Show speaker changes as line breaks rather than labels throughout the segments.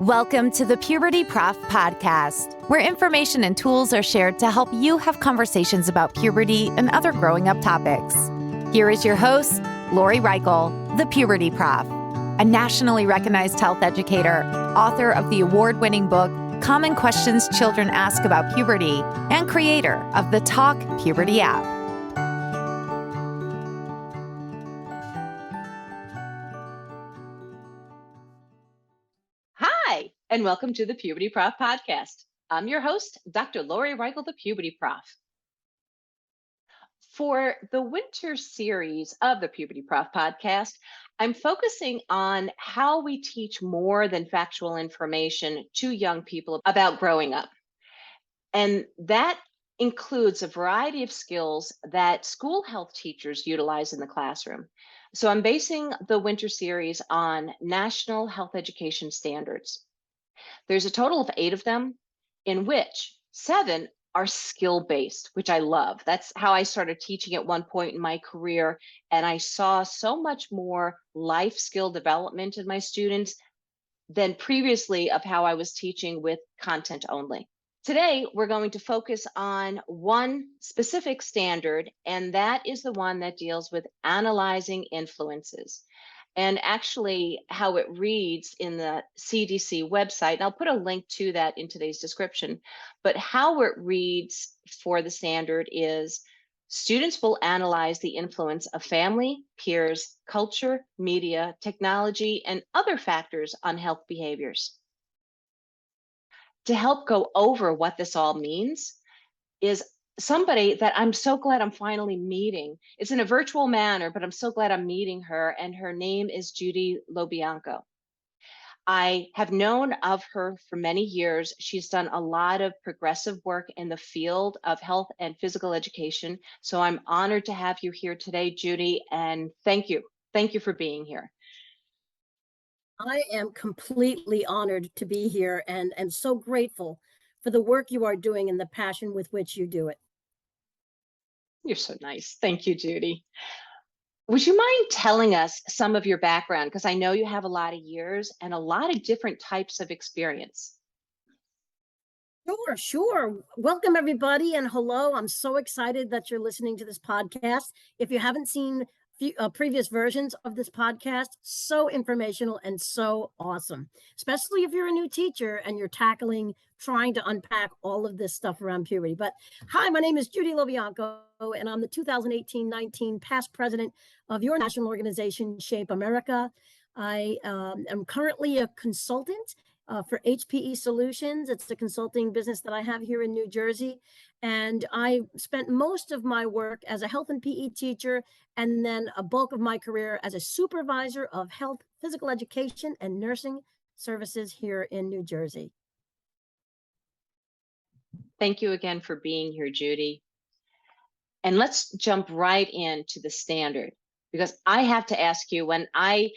Welcome to the Puberty Prof Podcast, where information and tools are shared to help you have conversations about puberty and other growing up topics. Here is your host, Lori Reichel, the Puberty Prof, a nationally recognized health educator, author of the award-winning book, Common Questions Children Ask About Puberty, and creator of the Talk Puberty app.
Hi, and welcome to the Puberty Prof Podcast. I'm your host, Dr. Lori Reichel, the Puberty Prof. For the winter series of the Puberty Prof Podcast, I'm focusing on how we teach more than factual information to young people about growing up. And that includes a variety of skills that school health teachers utilize in the classroom. So I'm basing the winter series on national health education standards. There's a total of 8 of them, in which 7 are skill-based, which I love. That's how I started teaching at one point in my career, and I saw so much more life skill development in my students than previously of how I was teaching with content only. Today, we're going to focus on one specific standard, and that is the one that deals with analyzing influences. And actually how it reads in the CDC website, and I'll put a link to that in today's description, but how it reads for the standard is students will analyze the influence of family, peers, culture, media, technology, and other factors on health behaviors. To help go over what this all means is somebody that I'm so glad I'm finally meeting. It's in a virtual manner, but I'm so glad I'm meeting her, and her name is Judy LoBianco. I have known of her for many years. She's done a lot of progressive work in the field of health and physical education. So I'm honored to have you here today, Judy, and thank you. Thank you for being here.
I am completely honored to be here and so grateful for the work you are doing and the passion with which you do it.
You're so nice. Thank you, Judy. Would you mind telling us some of your background? Because I know you have a lot of years and a lot of different types of experience.
Sure. Welcome, everybody, and hello. I'm so excited that you're listening to this podcast. If you haven't seen previous versions of this podcast, so informational and so awesome, especially if you're a new teacher and you're trying to unpack all of this stuff around puberty. But hi, my name is Judy LoBianco, and I'm the 2018-19 past president of your national organization, Shape America. I am currently a consultant for HPE Solutions. It's the consulting business that I have here in New Jersey. And I spent most of my work as a health and PE teacher, and then a bulk of my career as a supervisor of health, physical education, and nursing services here in New Jersey.
Thank you again for being here, Judy. And let's jump right into the standard, because I have to ask you, when I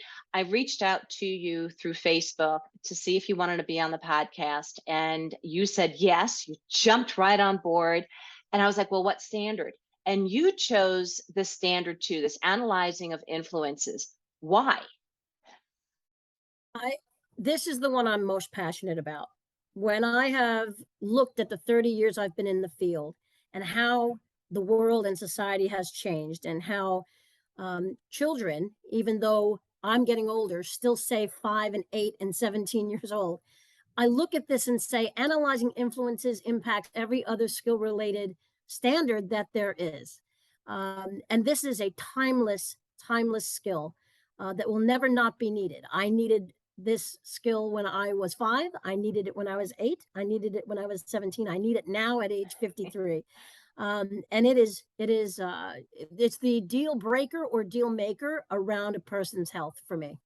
reached out to you through Facebook to see if you wanted to be on the podcast, and you said yes, you jumped right on board. And I was like, well, what standard? And you chose the standard 2, this analyzing of influences. Why?
This is the one I'm most passionate about. When I have looked at the 30 years I've been in the field and how the world and society has changed, and how children, even though I'm getting older, still say 5 and 8 and 17 years old. I look at this and say, analyzing influences impacts every other skill-related standard that there is. And this is a timeless skill that will never not be needed. I needed this skill when I was 5. I needed it when I was 8. I needed it when I was 17. I need it now at age 53. And it's the deal breaker or deal maker around a person's health for me.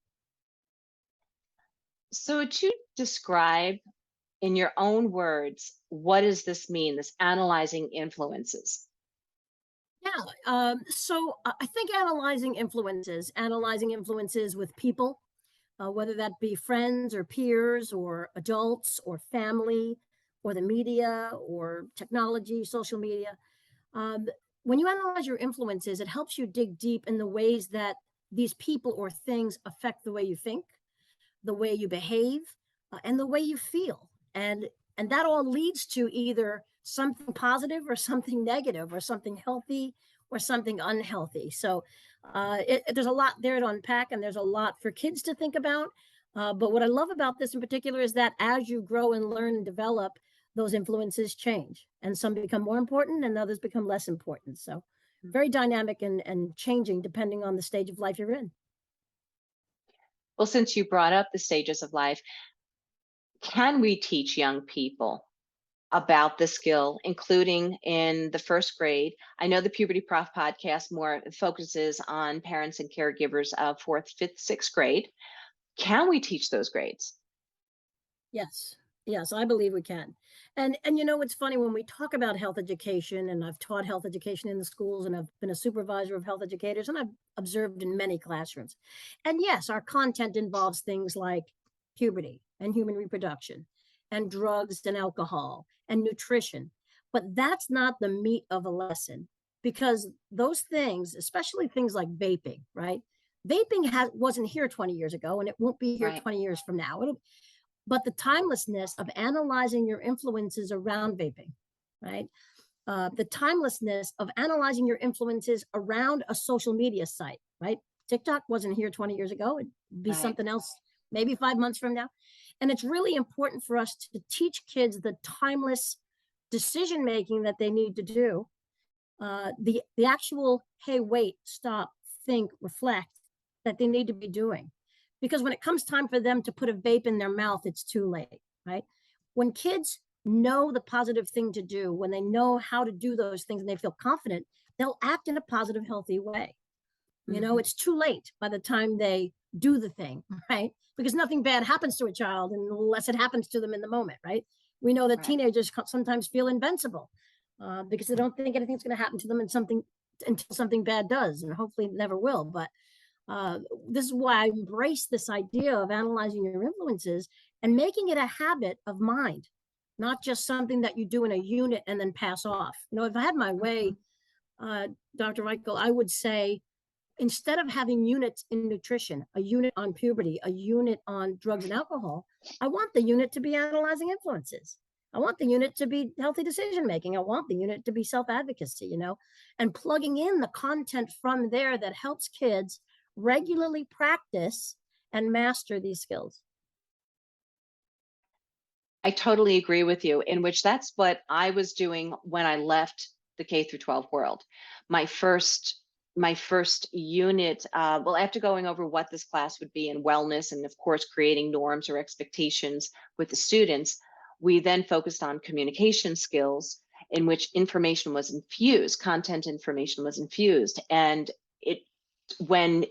So would you describe in your own words, what does this mean, this analyzing influences?
Yeah, so I think analyzing influences with people, whether that be friends or peers or adults or family or the media or technology, social media. When you analyze your influences, it helps you dig deep in the ways that these people or things affect the way you think, the way you behave, and the way you feel. And that all leads to either something positive or something negative or something healthy or something unhealthy. So there's a lot there to unpack, and there's a lot for kids to think about. But what I love about this in particular is that as you grow and learn and develop, those influences change, and some become more important and others become less important. So very dynamic and changing depending on the stage of life you're in.
Well, since you brought up the stages of life, can we teach young people about the skill, including in the first grade? I know the Puberty Prof podcast more focuses on parents and caregivers of fourth, fifth, sixth grade. Can we teach those grades?
Yes. Yes, I believe we can. And you know, it's funny when we talk about health education, and I've taught health education in the schools, and I've been a supervisor of health educators, and I've observed in many classrooms. And yes, our content involves things like puberty and human reproduction and drugs and alcohol and nutrition. But that's not the meat of a lesson, because those things, especially things like vaping, right? Vaping wasn't here 20 years ago, and it won't be here
Right.
20 years from now. But the timelessness of analyzing your influences around vaping, right? The timelessness of analyzing your influences around a social media site, right? TikTok wasn't here 20 years ago. It'd be
Right.
something else maybe 5 months from now. And it's really important for us to teach kids the timeless decision making that they need to do. The actual, hey, wait, stop, think, reflect, that they need to be doing. Because when it comes time for them to put a vape in their mouth, it's too late, right? When kids know the positive thing to do, when they know how to do those things and they feel confident, they'll act in a positive, healthy way. You know, it's too late by the time they do the thing, right? Because nothing bad happens to a child unless it happens to them in the moment, right? We know that
Right.
teenagers sometimes feel invincible because they don't think anything's going to happen to them until something bad does, and hopefully it never will. But this is why I embrace this idea of analyzing your influences and making it a habit of mind, not just something that you do in a unit and then pass off. You know, if I had my way, Dr. Reichel, I would say, instead of having units in nutrition, a unit on puberty, a unit on drugs and alcohol, I want the unit to be analyzing influences. I want the unit to be healthy decision making. I want the unit to be self-advocacy, you know, and plugging in the content from there that helps kids regularly practice and master these skills.
I totally agree with you, in which that's what I was doing when I left the K through 12 world. My first unit, well, after going over what this class would be in wellness, and of course creating norms or expectations with the students, we then focused on communication skills, in which information was infused, content information was infused. And when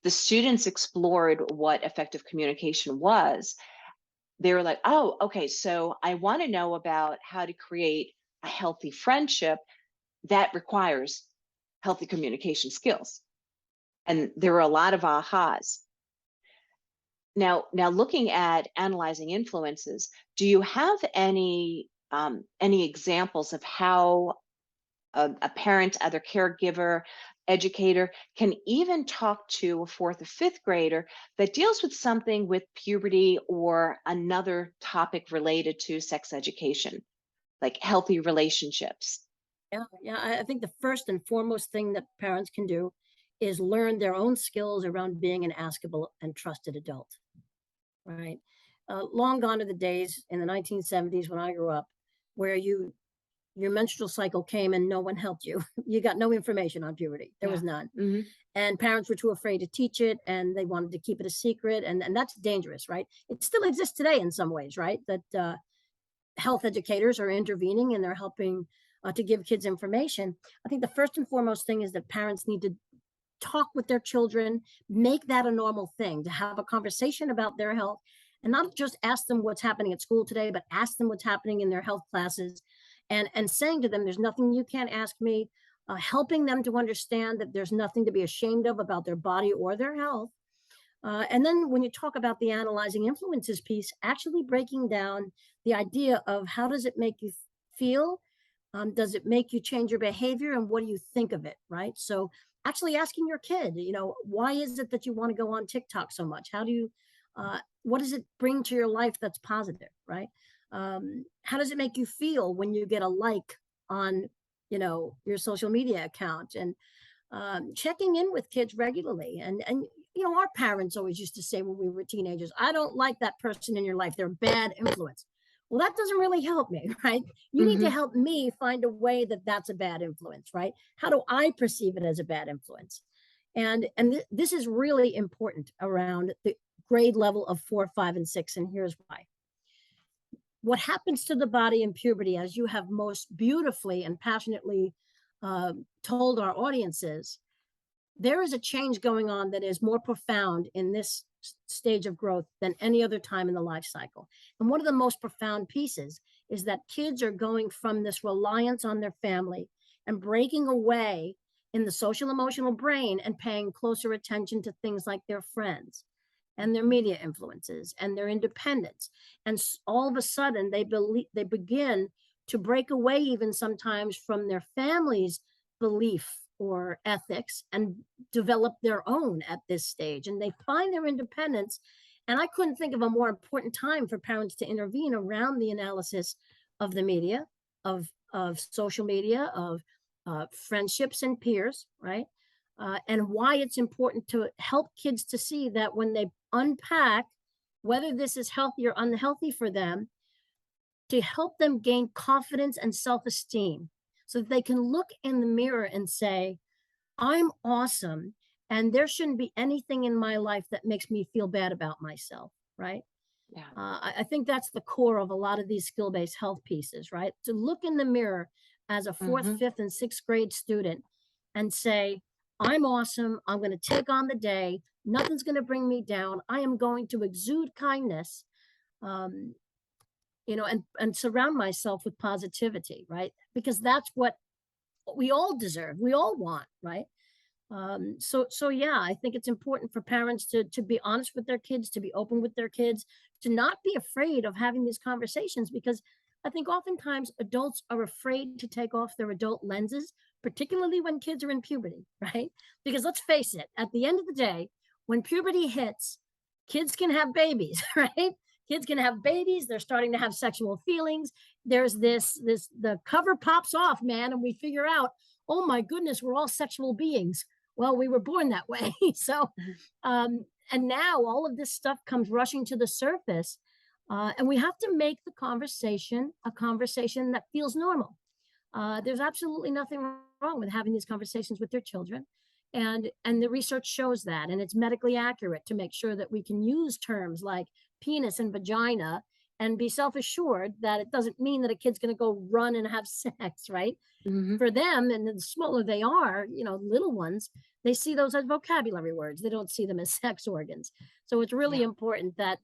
the students explored what effective communication was, they were like, oh, okay, so I want to know about how to create a healthy friendship that requires healthy communication skills. And there were a lot of ahas. Now looking at analyzing influences, do you have any examples of how a parent, other caregiver, educator can even talk to a fourth or fifth grader that deals with something with puberty or another topic related to sex education, like healthy relationships?
Yeah. I think the first and foremost thing that parents can do is learn their own skills around being an askable and trusted adult, right? Long gone are the days in the 1970s when I grew up where your menstrual cycle came and no one helped you. You got no information on puberty. There was none.
Mhm.
And parents were too afraid to teach it, and they wanted to keep it a secret. And that's dangerous, right? It still exists today in some ways, right? That health educators are intervening and they're helping to give kids information. I think the first and foremost thing is that parents need to talk with their children, make that a normal thing, to have a conversation about their health, and not just ask them what's happening at school today, but ask them what's happening in their health classes, and saying to them, there's nothing you can't ask me, helping them to understand that there's nothing to be ashamed of about their body or their health. And then when you talk about the analyzing influences piece, actually breaking down the idea of how does it make you feel? Does it make you change your behavior? And what do you think of it, right? So actually asking your kid, you know, why is it that you want to go on TikTok so much? How do you What does it bring to your life that's positive, right? How does it make you feel when you get a like on, your social media account? And checking in with kids regularly. And our parents always used to say when we were teenagers, I don't like that person in your life. They're a bad influence. Well, that doesn't really help me, right? You need to help me find a way that that's a bad influence, right? How do I perceive it as a bad influence? And this is really important around the grade level of 4, 5, and 6. And here's why. What happens to the body in puberty, as you have most beautifully and passionately told our audiences, there is a change going on that is more profound in this stage of growth than any other time in the life cycle. And one of the most profound pieces is that kids are going from this reliance on their family and breaking away in the social emotional brain and paying closer attention to things like their friends and their media influences and their independence. And all of a sudden they begin to break away even sometimes from their family's belief or ethics and develop their own at this stage. And they find their independence. And I couldn't think of a more important time for parents to intervene around the analysis of the media, of social media, of friendships and peers, right? And why it's important to help kids to see that when they unpack whether this is healthy or unhealthy for them, to help them gain confidence and self-esteem so that they can look in the mirror and say, I'm awesome, and there shouldn't be anything in my life that makes me feel bad about myself, right?
Yeah.
I think that's the core of a lot of these skill-based health pieces, right? To look in the mirror as a 4th, 5th, and 6th grade student and say, I'm awesome. I'm going to take on the day. Nothing's going to bring me down. I am going to exude kindness, and surround myself with positivity, right? Because that's what we all deserve. We all want, right? So yeah, I think it's important for parents to be honest with their kids, to be open with their kids, to not be afraid of having these conversations, because I think oftentimes adults are afraid to take off their adult lenses, particularly when kids are in puberty, right? Because let's face it, at the end of the day, when puberty hits, kids can have babies, right? Kids can have babies. They're starting to have sexual feelings. There's the cover pops off, man, and we figure out, oh my goodness, we're all sexual beings. Well, we were born that way. So, and now all of this stuff comes rushing to the surface. And we have to make the conversation a conversation that feels normal. There's absolutely nothing wrong with having these conversations with their children. And the research shows that, and it's medically accurate to make sure that we can use terms like penis and vagina and be self-assured that it doesn't mean that a kid's going to go run and have sex, right? For them, and the smaller they are, little ones, they see those as vocabulary words. They don't see them as sex organs. So it's really important that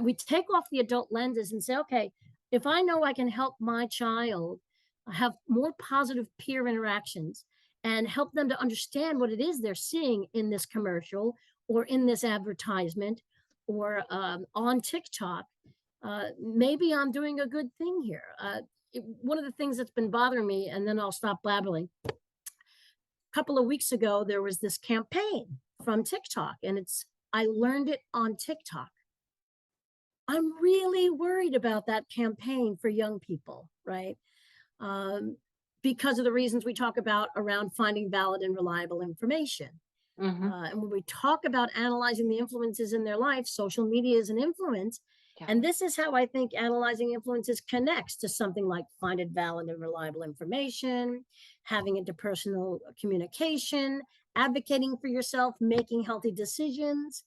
we take off the adult lenses and say, okay, if I know I can help my child have more positive peer interactions and help them to understand what it is they're seeing in this commercial or in this advertisement or on TikTok, maybe I'm doing a good thing here. One of the things that's been bothering me, and then I'll stop blabbering. A couple of weeks ago, there was this campaign from TikTok, and I learned it on TikTok. I'm really worried about that campaign for young people, right? Because of the reasons we talk about around finding valid and reliable information. And when we talk about analyzing the influences in their life, social media is an influence. And this is how I think analyzing influences connects to something like finding valid and reliable information, having interpersonal communication, advocating for yourself, making healthy decisions.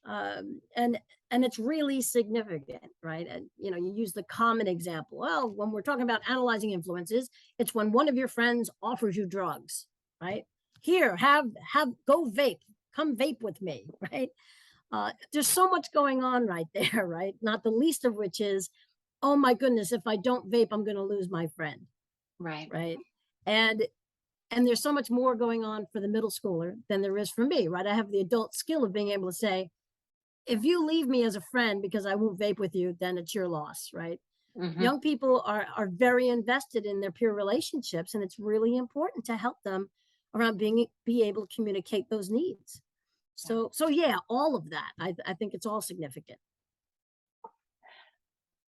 And it's really significant, right? And, you use the common example. Well, when we're talking about analyzing influences, it's when one of your friends offers you drugs, right? Here, go vape, come vape with me, right? There's so much going on right there, right? Not the least of which is, oh my goodness, if I don't vape, I'm going to lose my friend. Right. And there's so much more going on for the middle schooler than there is for me, right? I have the adult skill of being able to say, if you leave me as a friend because I won't vape with you, then it's your loss, right? Young people are very invested in their peer relationships, and it's really important to help them around be able to communicate those needs. So yeah, all of that. I think it's all significant.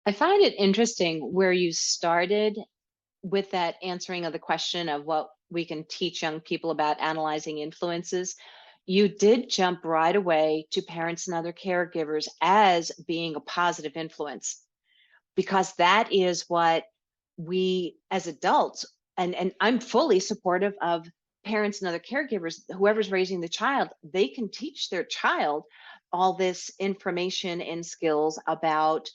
I find it interesting where you started with that answering of the question of what we can teach young people about analyzing influences. You did jump right away to parents and other caregivers as being a positive influence, because that is what we as adults, and I'm fully supportive of parents and other caregivers, whoever's raising the child, they can teach their child all this information and skills about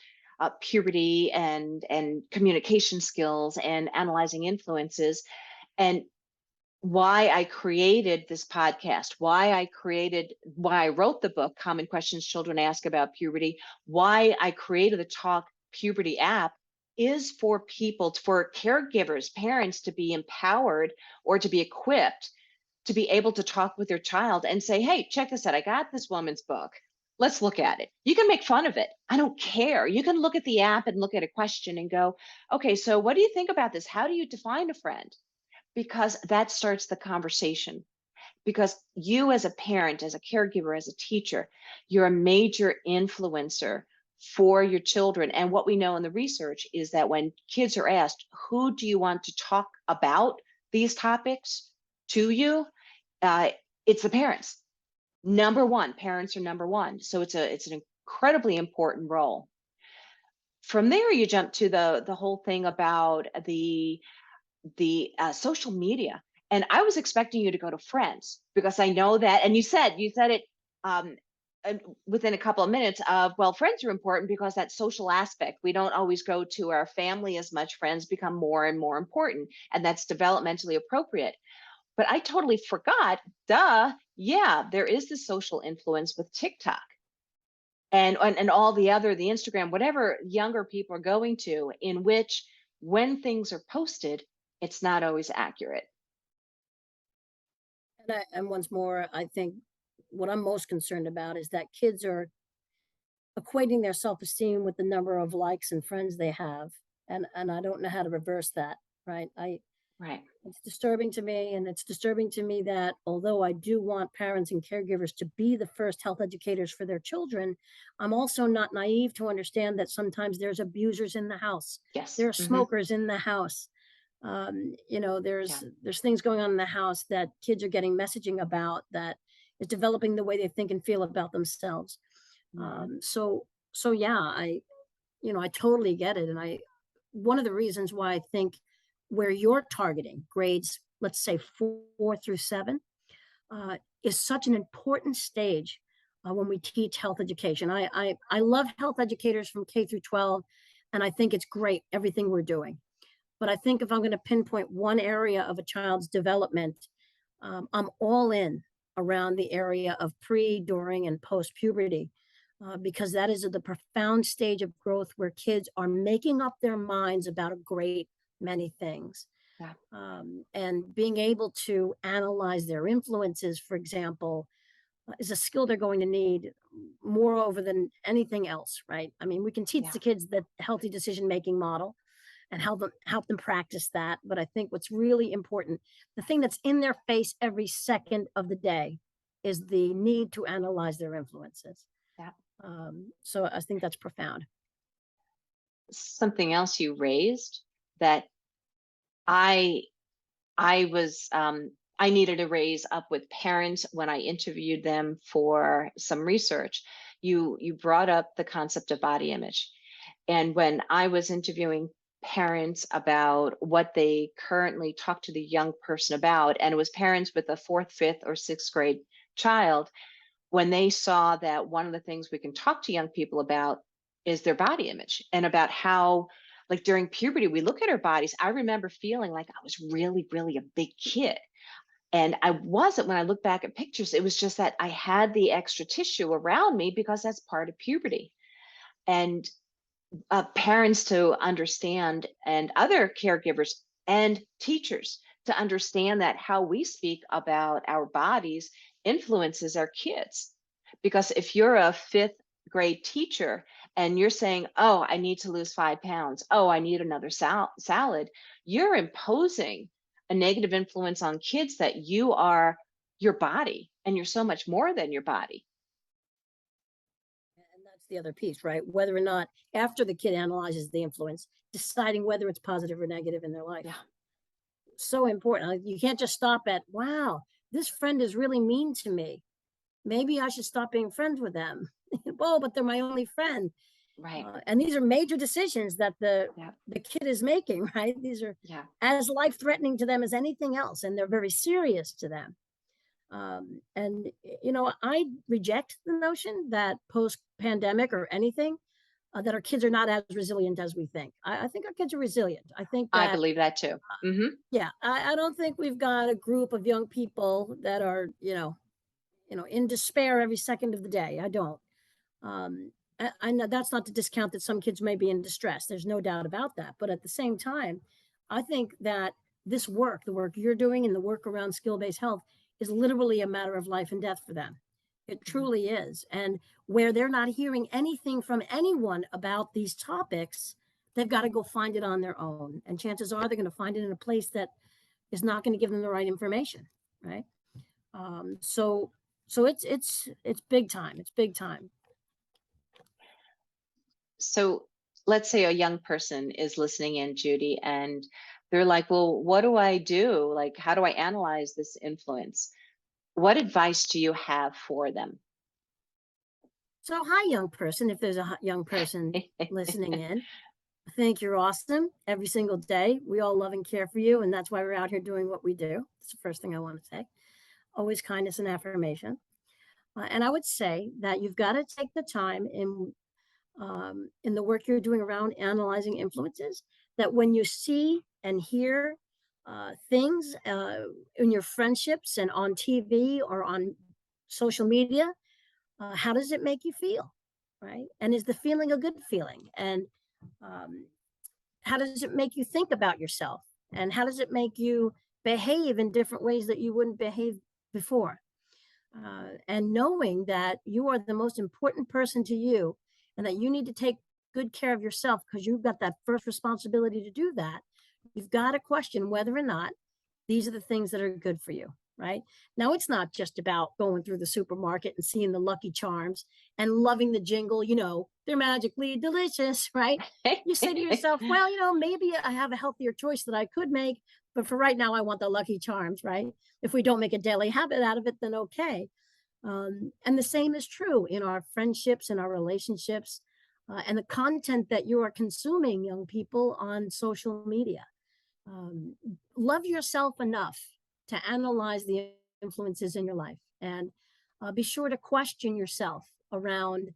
puberty and communication skills and analyzing influences. And why I created this podcast, why I wrote the book, Common Questions Children Ask About Puberty, why I created the Talk Puberty app is for people, for caregivers, parents to be empowered or to be equipped to be able to talk with their child and say, hey, check this out. I got this woman's book. Let's look at it. You can make fun of it. I don't care. You can look at the app and look at a question and go, okay, so what do you think about this? How do you define a friend? Because that starts the conversation. Because you as a parent, as a caregiver, as a teacher, you're a major influencer for your children. And what we know in the research is that when kids are asked, who do you want to talk about these topics to you? It's the parents. Number one, parents are number one. So it's an incredibly important role. From there, you jump to the whole thing about the social media. And I was expecting you to go to friends, because I know that, and you said it within a couple of minutes of, well, friends are important because that social aspect, we don't always go to our family as much. Friends become more and more important, and that's developmentally appropriate. But I totally forgot, yeah, there is this social influence with TikTok and all the Instagram, whatever younger people are going to, in which when things are posted, it's not always accurate.
And once more, I think what I'm most concerned about is that kids are equating their self-esteem with the number of likes and friends they have. And I don't know how to reverse that, right?
Right.
It's disturbing to me. And it's disturbing to me that although I do want parents and caregivers to be the first health educators for their children, I'm also not naive to understand that sometimes there's abusers in the house.
Yes.
There are smokers in the house. There's things going on in the house that kids are getting messaging about that is developing the way they think and feel about themselves. So yeah, I totally get it. And one of the reasons why I think where you're targeting grades, let's say 4 through 7, is such an important stage when we teach health education. I love health educators from K through 12, and I think it's great, everything we're doing. But I think if I'm going to pinpoint one area of a child's development, I'm all in around the area of pre, during, and post-puberty, because that is the profound stage of growth where kids are making up their minds about a great many things.
Yeah.
And being able to analyze their influences, for example, is a skill they're going to need moreover than anything else, right? I mean, we can teach the kids the healthy decision-making model and help them practice that. But I think what's really important, the thing that's in their face every second of the day, is the need to analyze their influences.
Yeah.
So I think that's profound.
Something else you raised that I needed to raise up with parents when I interviewed them for some research. You brought up the concept of body image. And when I was interviewing parents about what they currently talk to the young person about, and it was parents with a 4th, 5th, or 6th grade child, when they saw that one of the things we can talk to young people about is their body image, and about how, like, during puberty, we look at our bodies. I remember feeling like I was really, really a big kid. And I wasn't. When I look back at pictures, it was just that I had the extra tissue around me because that's part of puberty. And parents to understand, and other caregivers and teachers to understand, that how we speak about our bodies influences our kids. Because if you're a 5th grade teacher and you're saying, oh, I need to lose 5 pounds, oh, I need another salad, you're imposing a negative influence on kids that you are your body, and you're so much more than your body.
And that's the other piece, right? Whether or not, after the kid analyzes the influence, deciding whether it's positive or negative in their life.
Yeah.
So important. You can't just stop at, wow, this friend is really mean to me. Maybe I should stop being friends with them. Well, but they're my only friend.
Right.
And these are major decisions that the kid is making, right? These are as life-threatening to them as anything else, and they're very serious to them. And, I reject the notion that post-pandemic or anything, that our kids are not as resilient as we think. I think our kids are resilient. I think that,
I believe that too. Mm-hmm.
Yeah, I don't think we've got a group of young people that are, in despair every second of the day. I don't. I know that's not to discount that some kids may be in distress. There's no doubt about that. But at the same time, I think that this work, the work you're doing and the work around skill-based health, is literally a matter of life and death for them. It truly is. And where they're not hearing anything from anyone about these topics, they've got to go find it on their own. And chances are they're going to find it in a place that is not going to give them the right information, right? So it's big time. It's big time.
So let's say a young person is listening in, Judy, and they're like, well, what do I do? Like, how do I analyze this influence? What advice do you have for them?
So, hi, young person. If there's a young person listening in, I think you're awesome every single day. We all love and care for you, and that's why we're out here doing what we do. That's the first thing I want to say. Always kindness and affirmation. And I would say that you've got to take the time in the work you're doing around analyzing influences, that when you see and hear things in your friendships and on TV or on social media, how does it make you feel, right? And is the feeling a good feeling? And how does it make you think about yourself? And how does it make you behave in different ways that you wouldn't behave before? And knowing that you are the most important person to you, and that you need to take good care of yourself because you've got that first responsibility to do that, you've got to question whether or not these are the things that are good for you, right? Now, it's not just about going through the supermarket and seeing the Lucky Charms and loving the jingle, they're magically delicious, right? You say to yourself, well, maybe I have a healthier choice that I could make, but for right now, I want the Lucky Charms, right? If we don't make a daily habit out of it, then okay. And the same is true in our friendships and our relationships, and the content that you are consuming, young people, on social media. Love yourself enough to analyze the influences in your life, and be sure to question yourself around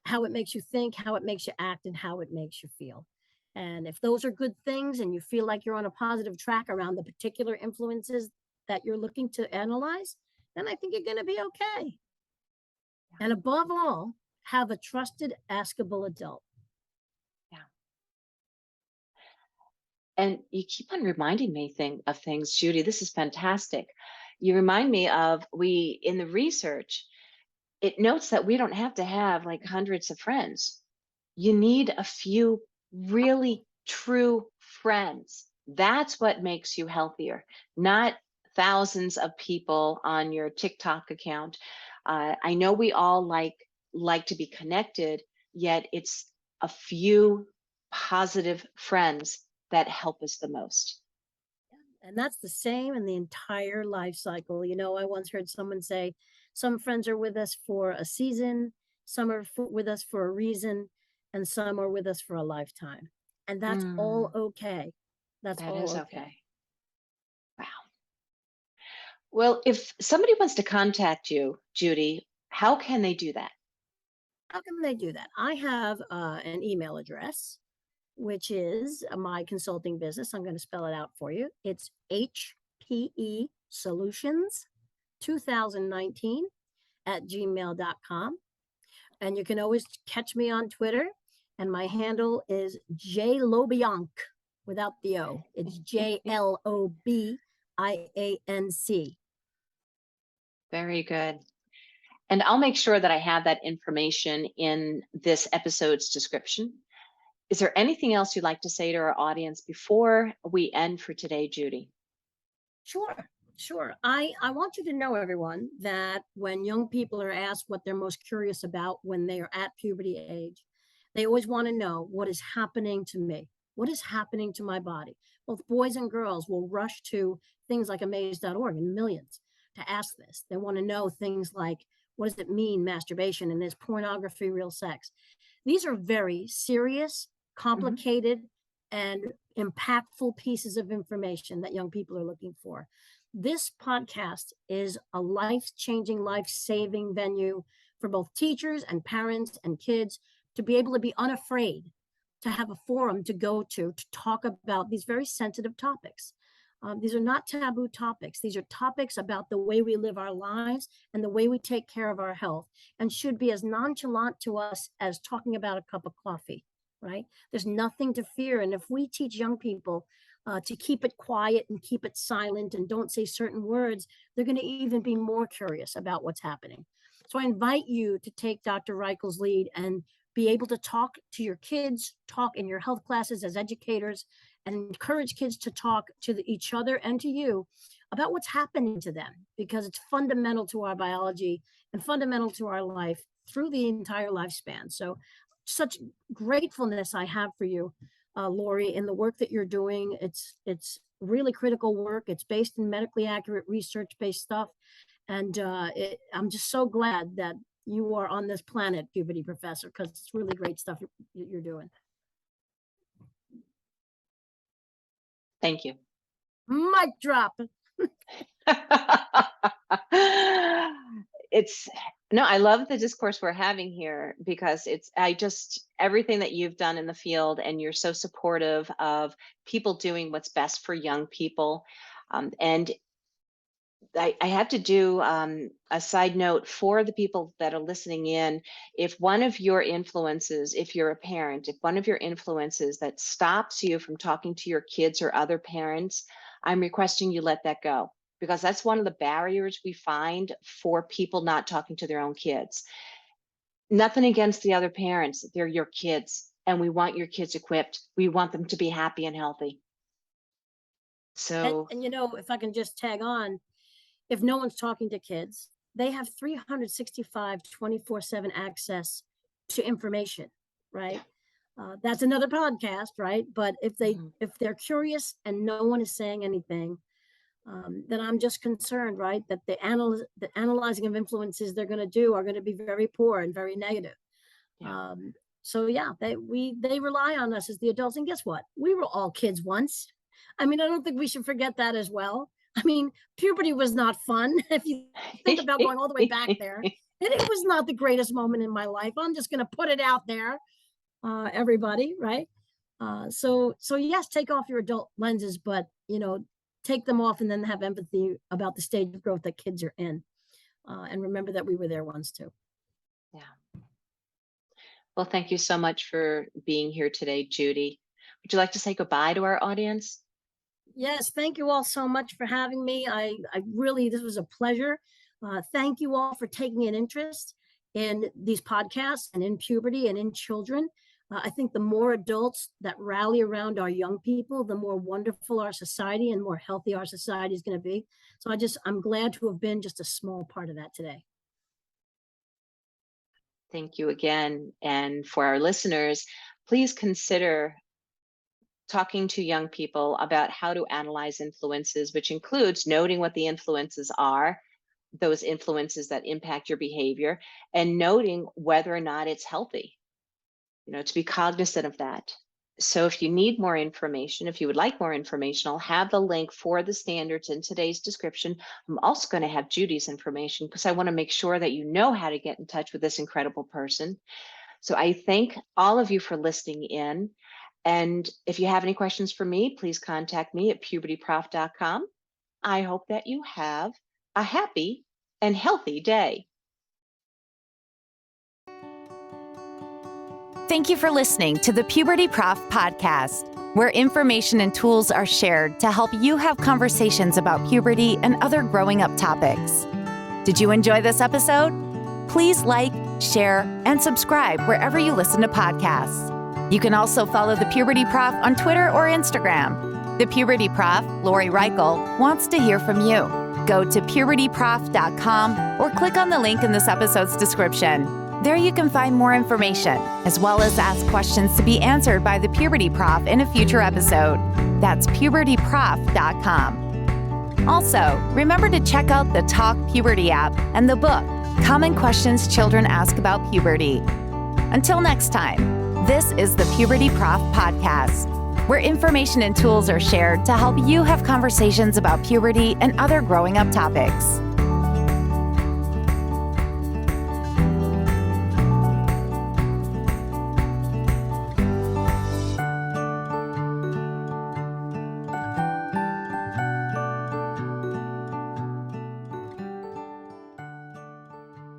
how it makes you think, how it makes you act, and how it makes you feel. And if those are good things and you feel like you're on a positive track around the particular influences that you're looking to analyze, then I think you're going to be okay. And above all, have a trusted, askable adult.
Yeah. And you keep on reminding me of things, Judy. This is fantastic. You remind me of, in the research, it notes that we don't have to have like hundreds of friends. You need a few really true friends. That's what makes you healthier, not thousands of people on your TikTok account. I know we all like to be connected, yet it's a few positive friends that help us the most.
And that's the same in the entire life cycle. I once heard someone say, some friends are with us for a season, some are with us for a reason, and some are with us for a lifetime. And that's all okay. That is okay.
Wow. Well, if somebody wants to contact you, Judy, how can they do that?
How can they do that? I have an email address, which is my consulting business. I'm going to spell it out for you. It's HPE Solutions 2019 @gmail.com. And you can always catch me on Twitter. And my handle is Judy LoBianco without the O. It's JLOBIANC.
Very good. And I'll make sure that I have that information in this episode's description. Is there anything else you'd like to say to our audience before we end for today, Judy?
Sure. Sure. I want you to know, everyone, that when young people are asked what they're most curious about when they are at puberty age, they always want to know what is happening to me. What is happening to my body? Both boys and girls will rush to things like amaze.org in millions to ask this. They want to know things like, what does it mean, masturbation, and is pornography real sex? These are very serious, complicated, and impactful pieces of information that young people are looking for. This podcast is a life-changing, life-saving venue for both teachers and parents and kids to be able to be unafraid, to have a forum to go to talk about these very sensitive topics. These are not taboo topics. These are topics about the way we live our lives and the way we take care of our health, and should be as nonchalant to us as talking about a cup of coffee, right? There's nothing to fear. And if we teach young people to keep it quiet and keep it silent and don't say certain words, they're going to even be more curious about what's happening. So I invite you to take Dr. Reichel's lead and be able to talk to your kids, talk in your health classes as educators, and encourage kids to talk to each other and to you about what's happening to them, because it's fundamental to our biology and fundamental to our life through the entire lifespan. So such gratefulness I have for you, Lori, in the work that you're doing. It's really critical work. It's based in medically accurate research-based stuff. And I'm just so glad that you are on this planet, Puberty Professor, because it's really great stuff you're doing.
Thank you.
Mic drop.
I love the discourse we're having here, because everything that you've done in the field, and you're so supportive of people doing what's best for young people. And I have to do a side note for the people that are listening in. If one of your influences, if you're a parent, if one of your influences that stops you from talking to your kids or other parents, I'm requesting you let that go, because that's one of the barriers we find for people not talking to their own kids. Nothing against the other parents. They're your kids, and we want your kids equipped. We want them to be happy and healthy. So,
and if I can just tag on, if no one's talking to kids, they have 365 24/7 access to information, right? That's another podcast, right? But if they're curious and no one is saying anything, then I'm just concerned, right, that the analyzing of influences they're going to do are going to be very poor and very negative. Yeah. They rely on us as the adults. And guess what? We were all kids once. I mean, I don't think we should forget that as well. I mean, puberty was not fun. If you think about going all the way back there, and it was not the greatest moment in my life. I'm just going to put it out there, everybody, right? So yes, take off your adult lenses, but take them off and then have empathy about the stage of growth that kids are in, and remember that we were there once too.
Yeah. Well, thank you so much for being here today, Judy. Would you like to say goodbye to our audience?
Yes, thank you all so much for having me. I really, this was a pleasure. Thank you all for taking an interest in these podcasts and in puberty and in children. I think the more adults that rally around our young people, the more wonderful our society and more healthy our society is going to be. So I'm glad to have been just a small part of that today.
Thank you again. And for our listeners, please consider talking to young people about how to analyze influences, which includes noting what the influences are, those influences that impact your behavior, and noting whether or not it's healthy, to be cognizant of that. So if you need more information, if you would like more information, I'll have the link for the standards in today's description. I'm also going to have Judy's information, because I want to make sure that you know how to get in touch with this incredible person. So I thank all of you for listening in. And if you have any questions for me, please contact me at pubertyprof.com. I hope that you have a happy and healthy day.
Thank you for listening to the Puberty Prof Podcast, where information and tools are shared to help you have conversations about puberty and other growing up topics. Did you enjoy this episode? Please like, share, and subscribe wherever you listen to podcasts. You can also follow the Puberty Prof on Twitter or Instagram. The Puberty Prof, Lori Reichel, wants to hear from you. Go to pubertyprof.com or click on the link in this episode's description. There you can find more information, as well as ask questions to be answered by the Puberty Prof in a future episode. That's pubertyprof.com. Also, remember to check out the Talk Puberty app and the book, Common Questions Children Ask About Puberty. Until next time, this is the Puberty Prof Podcast, where information and tools are shared to help you have conversations about puberty and other growing up topics.